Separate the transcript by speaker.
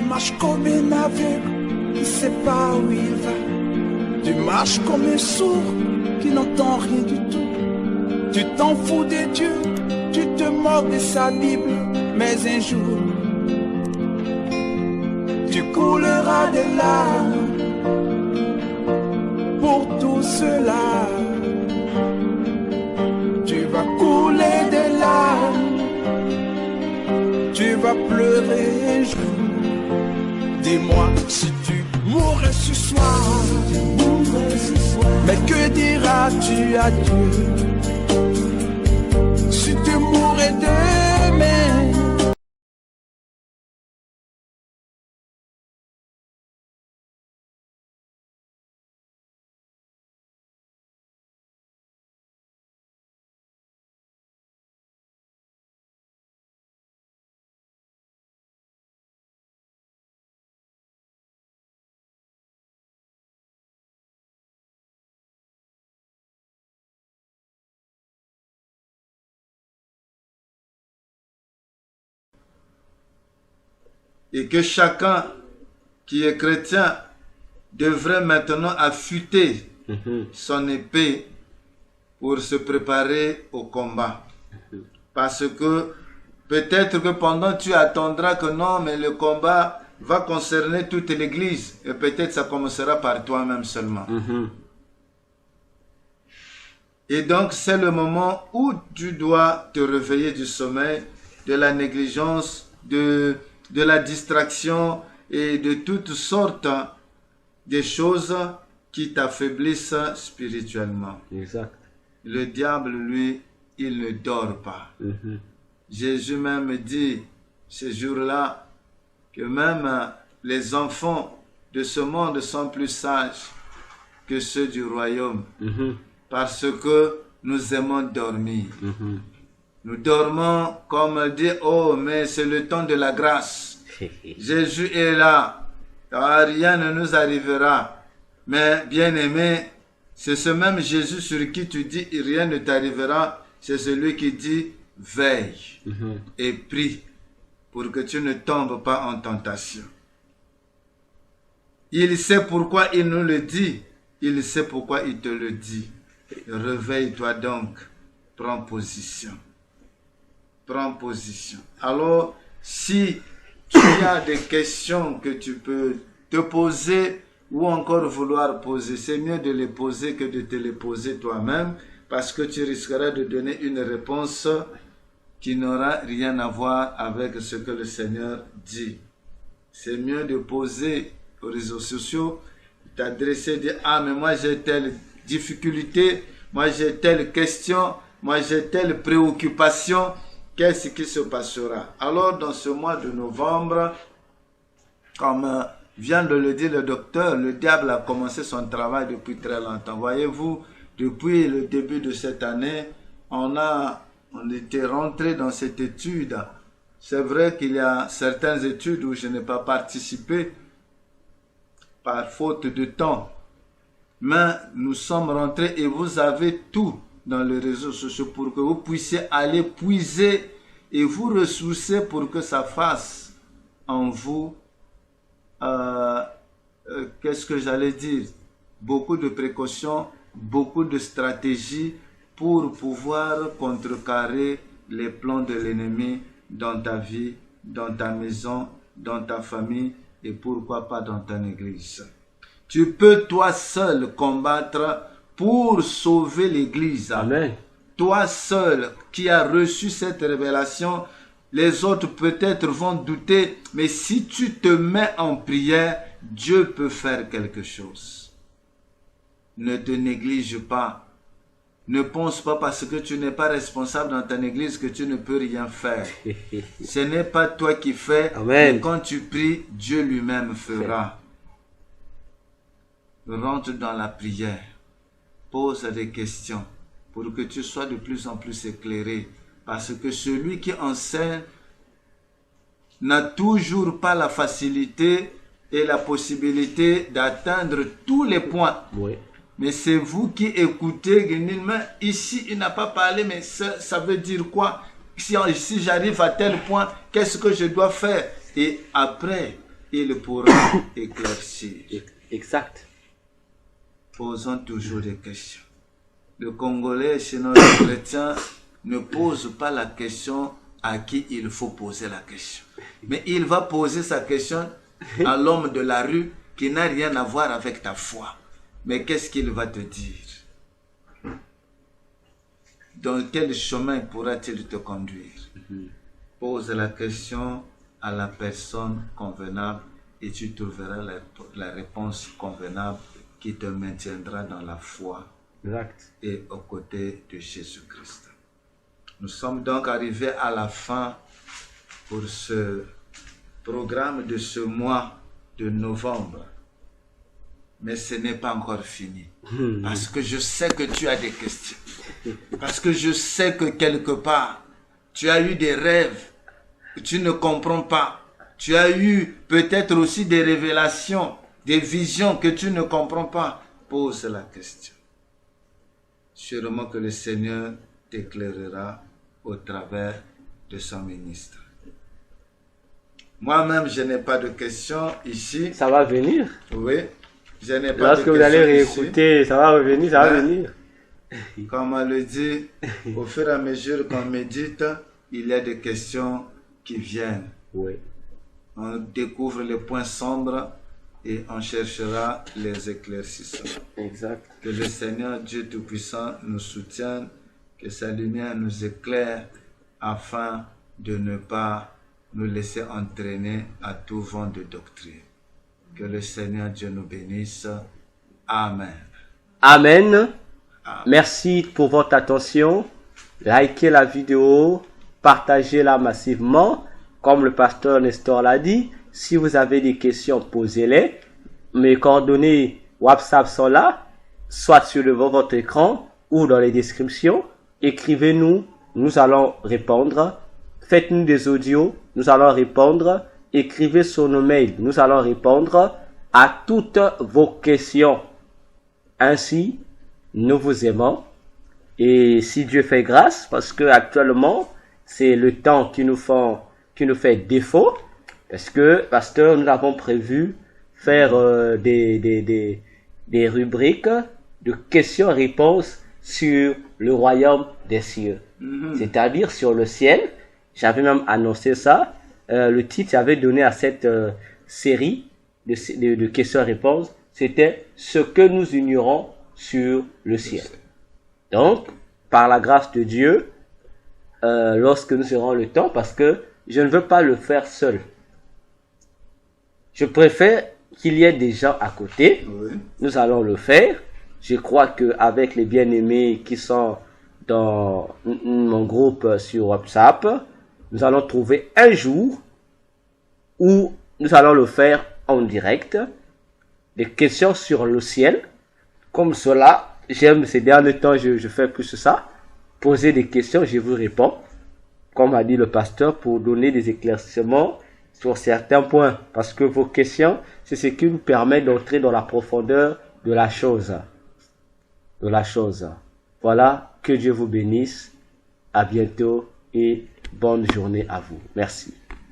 Speaker 1: marches comme un aveugle qui ne sait pas où il va. Tu marches comme un sourd qui n'entend rien du tout. Tu t'en fous de Dieu, tu te moques de sa Bible. Mais un jour, tu couleras des larmes pour tout cela. Tu vas couler des larmes, tu vas pleurer un jour. Dis-moi si tu mourrais ce soir, mais que diras-tu à Dieu? Si tu mourrais demain,
Speaker 2: et que chacun qui est chrétien devrait maintenant affûter son épée pour se préparer au combat. Parce que peut-être que pendant tu attendras que non, mais le combat va concerner toute l'église et peut-être ça commencera par toi-même seulement. Et donc c'est le moment où tu dois te réveiller du sommeil, de la négligence, de la distraction et de toutes sortes de choses qui t'affaiblissent spirituellement.
Speaker 3: Exact.
Speaker 2: Le diable, lui, il ne dort pas. Jésus même dit ce jour-là que même les enfants de ce monde sont plus sages que ceux du royaume parce que nous aimons dormir. Nous dormons comme dit, oh, mais c'est le temps de la grâce. Jésus est là. Rien ne nous arrivera. Mais bien aimé, c'est ce même Jésus sur qui tu dis, rien ne t'arrivera. C'est celui qui dit, veille et prie pour que tu ne tombes pas en tentation. Il sait pourquoi il nous le dit. Il sait pourquoi il te le dit. Réveille-toi donc. Prends position. Prends position. Alors, si tu as des questions que tu peux te poser ou encore vouloir poser, c'est mieux de les poser que de te les poser toi-même parce que tu risqueras de donner une réponse qui n'aura rien à voir avec ce que le Seigneur dit. C'est mieux de poser aux réseaux sociaux, t'adresser, dire « Ah, mais moi j'ai telle difficulté, moi j'ai telle question, moi j'ai telle préoccupation. » Qu'est-ce qui se passera? Alors, dans ce mois de novembre, comme vient de le dire le docteur, le diable a commencé son travail depuis très longtemps. Voyez-vous, depuis le début de cette année, on était rentré dans cette étude. C'est vrai qu'il y a certaines études où je n'ai pas participé par faute de temps. Mais nous sommes rentrés et vous avez tout dans les réseaux sociaux pour que vous puissiez aller puiser et vous ressourcer pour que ça fasse en vous, qu'est-ce que j'allais dire, beaucoup de précautions, beaucoup de stratégies pour pouvoir contrecarrer les plans de l'ennemi dans ta vie, dans ta maison, dans ta famille et pourquoi pas dans ton église. Tu peux toi seul combattre pour sauver l'église.
Speaker 3: Amen.
Speaker 2: Toi seul qui as reçu cette révélation, les autres peut-être vont douter, mais si tu te mets en prière, Dieu peut faire quelque chose. Ne te néglige pas. Ne pense pas parce que tu n'es pas responsable dans ton église que tu ne peux rien faire. Ce n'est pas toi qui fais,
Speaker 3: Amen.
Speaker 2: mais quand tu pries, Dieu lui-même fera. Rentre dans la prière. Pose des questions pour que tu sois de plus en plus éclairé. Parce que celui qui enseigne n'a toujours pas la facilité et la possibilité d'atteindre tous les points.
Speaker 3: Oui.
Speaker 2: Mais c'est vous qui écoutez, mais ici il n'a pas parlé, mais ça veut dire quoi? Si j'arrive à tel point, qu'est-ce que je dois faire? Et après, il pourra éclaircir.
Speaker 3: Exact.
Speaker 2: Posons toujours des questions. Le Congolais, sinon le chrétien, ne pose pas la question à qui il faut poser la question. Mais il va poser sa question à l'homme de la rue qui n'a rien à voir avec ta foi. Mais qu'est-ce qu'il va te dire? Dans quel chemin pourra-t-il te conduire? Pose la question à la personne convenable et tu trouveras la réponse convenable qui te maintiendra dans la foi et aux côtés de Jésus-Christ. Nous sommes donc arrivés à la fin pour ce programme de ce mois de novembre. Mais ce n'est pas encore fini. Parce que je sais que tu as des questions. Parce que je sais que quelque part, tu as eu des rêves que tu ne comprends pas. Tu as eu peut-être aussi des révélations, des visions que tu ne comprends pas. Pose la question. Sûrement que le Seigneur t'éclairera au travers de son ministre. Moi-même, je n'ai pas de questions ici.
Speaker 3: Ça va venir.
Speaker 2: Oui. Je n'ai pas
Speaker 3: Lorsque
Speaker 2: de
Speaker 3: vous allez
Speaker 2: questions
Speaker 3: réécouter, ça va revenir, ça va venir.
Speaker 2: Comme on le dit, au fur et à mesure qu'on médite, il y a des questions qui viennent.
Speaker 3: Oui.
Speaker 2: On découvre les points sombres et on cherchera les éclaircissements.
Speaker 3: Exact.
Speaker 2: Que le Seigneur Dieu Tout-Puissant nous soutienne, que sa lumière nous éclaire afin de ne pas nous laisser entraîner à tout vent de doctrine. Que le Seigneur Dieu nous bénisse. Amen.
Speaker 3: Amen. Merci pour votre attention. Likez la vidéo, partagez-la massivement. Comme le pasteur Nestor l'a dit, si vous avez des questions, posez-les. Mes coordonnées WhatsApp sont là, soit sur le devant votre écran ou dans les descriptions. Écrivez-nous, nous allons répondre. Faites-nous des audios, nous allons répondre. Écrivez sur nos mails, nous allons répondre à toutes vos questions. Ainsi, nous vous aimons. Et si Dieu fait grâce, parce que actuellement, c'est le temps qui nous fait défaut, parce que, pasteur, nous avons prévu faire des rubriques de questions-réponses sur le royaume des cieux. C'est-à-dire sur le ciel. J'avais même annoncé ça. Le titre j'avais donné à cette série de questions-réponses, c'était « Ce que nous ignorons sur le ciel ». Donc, par la grâce de Dieu, lorsque nous aurons le temps, parce que je ne veux pas le faire seul. Je préfère qu'il y ait des gens à côté. Oui. Nous allons le faire. Je crois qu'avec les bien-aimés qui sont dans mon groupe sur WhatsApp, nous allons trouver un jour où nous allons le faire en direct. Des questions sur le ciel. Comme cela, j'aime ces derniers temps, je fais plus ça. Poser des questions, je vous réponds. Comme a dit le pasteur, pour donner des éclaircissements sur certains points. Parce que vos questions, c'est ce qui nous permet d'entrer dans la profondeur de la chose. Voilà, que Dieu vous bénisse. À bientôt et bonne journée à vous. Merci.